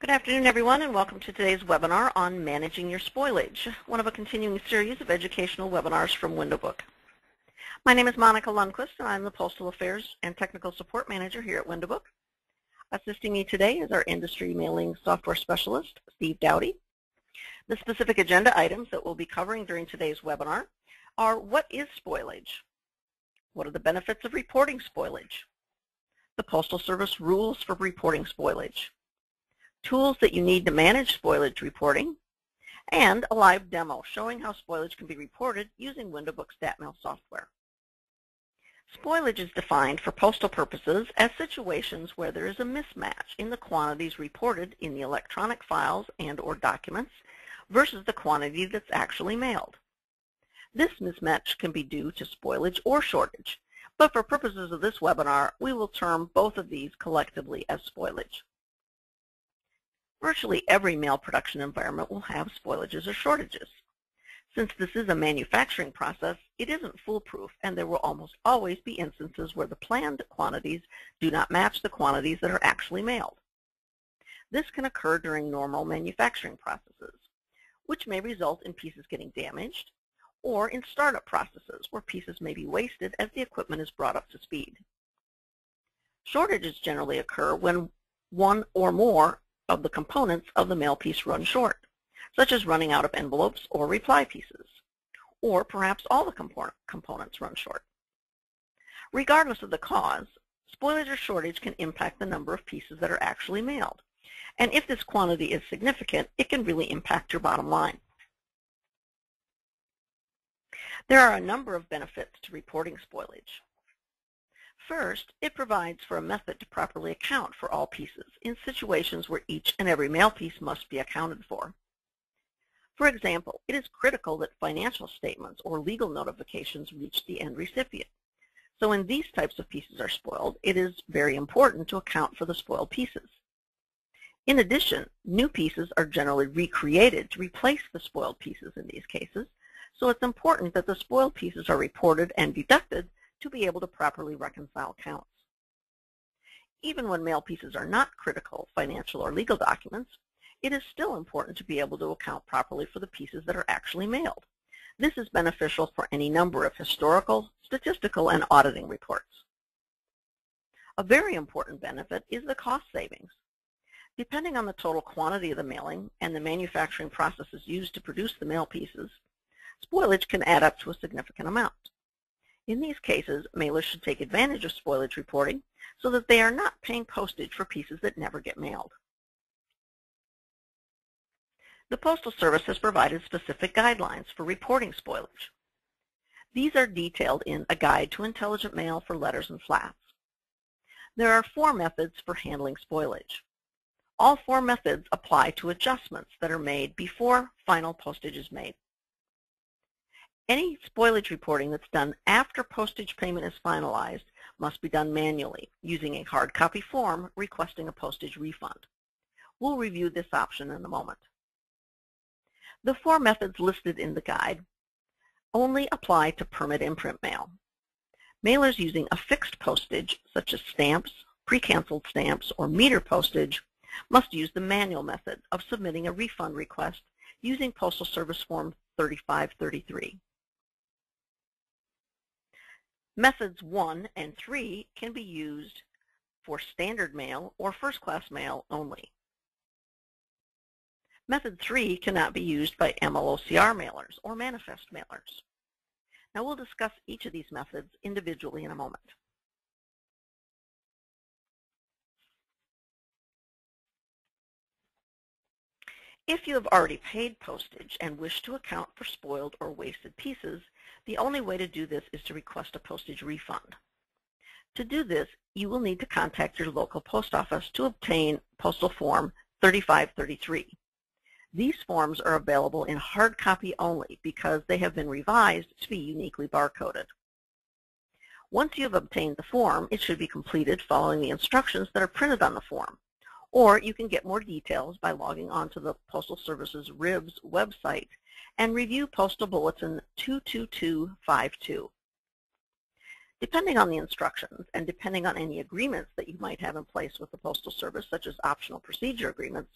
Good afternoon, everyone, and welcome to today's webinar on managing your spoilage, one of a continuing series of educational webinars from WindowBook. My name is Monica Lundquist, and I'm the Postal Affairs and Technical Support Manager here at WindowBook. Assisting me today is our Industry Mailing Software Specialist, Steve Dowdy. The specific agenda items that we'll be covering during today's webinar are: what is spoilage? What are the benefits of reporting spoilage? The Postal Service rules for reporting spoilage, tools that you need to manage spoilage reporting, and a live demo showing how spoilage can be reported using WindowBook's DAT MAIL software. Spoilage is defined for postal purposes as situations where there is a mismatch in the quantities reported in the electronic files and/or documents versus the quantity that's actually mailed. This mismatch can be due to spoilage or shortage, but for purposes of this webinar, we will term both of these collectively as spoilage. Virtually every mail production environment will have spoilages or shortages. Since this is a manufacturing process, it isn't foolproof, and there will almost always be instances where the planned quantities do not match the quantities that are actually mailed. This can occur during normal manufacturing processes, which may result in pieces getting damaged, or in startup processes where pieces may be wasted as the equipment is brought up to speed. Shortages generally occur when one or more of the components of the mail piece run short, such as running out of envelopes or reply pieces, or perhaps all the components run short. Regardless of the cause, spoilage or shortage can impact the number of pieces that are actually mailed, and if this quantity is significant, it can really impact your bottom line. There are a number of benefits to reporting spoilage. First, it provides for a method to properly account for all pieces in situations where each and every mail piece must be accounted for. For example, it is critical that financial statements or legal notifications reach the end recipient. So when these types of pieces are spoiled, it is very important to account for the spoiled pieces. In addition, new pieces are generally recreated to replace the spoiled pieces in these cases, so it's important that the spoiled pieces are reported and deducted to be able to properly reconcile counts. Even when mail pieces are not critical financial or legal documents, it is still important to be able to account properly for the pieces that are actually mailed. This is beneficial for any number of historical, statistical, and auditing reports. A very important benefit is the cost savings. Depending on the total quantity of the mailing and the manufacturing processes used to produce the mail pieces, spoilage can add up to a significant amount. In these cases, mailers should take advantage of spoilage reporting so that they are not paying postage for pieces that never get mailed. The Postal Service has provided specific guidelines for reporting spoilage. These are detailed in A Guide to Intelligent Mail for Letters and Flats. There are 4 methods for handling spoilage. All 4 methods apply to adjustments that are made before final postage is made. Any spoilage reporting that's done after postage payment is finalized must be done manually using a hard copy form requesting a postage refund. We'll review this option in a moment. The 4 methods listed in the guide only apply to permit imprint mail. Mailers using affixed postage, such as stamps, pre-canceled stamps, or meter postage, must use the manual method of submitting a refund request using Postal Service Form 3533. Methods 1 and 3 can be used for standard mail or first-class mail only. Method 3 cannot be used by MLOCR mailers or manifest mailers. Now we'll discuss each of these methods individually in a moment. If you have already paid postage and wish to account for spoiled or wasted pieces, the only way to do this is to request a postage refund. To do this, you will need to contact your local post office to obtain Postal Form 3533. These forms are available in hard copy only because they have been revised to be uniquely barcoded. Once you have obtained the form, it should be completed following the instructions that are printed on the form. Or you can get more details by logging on to the Postal Service's RIBS website and review Postal Bulletin 22252. Depending on the instructions and depending on any agreements that you might have in place with the Postal Service, such as optional procedure agreements,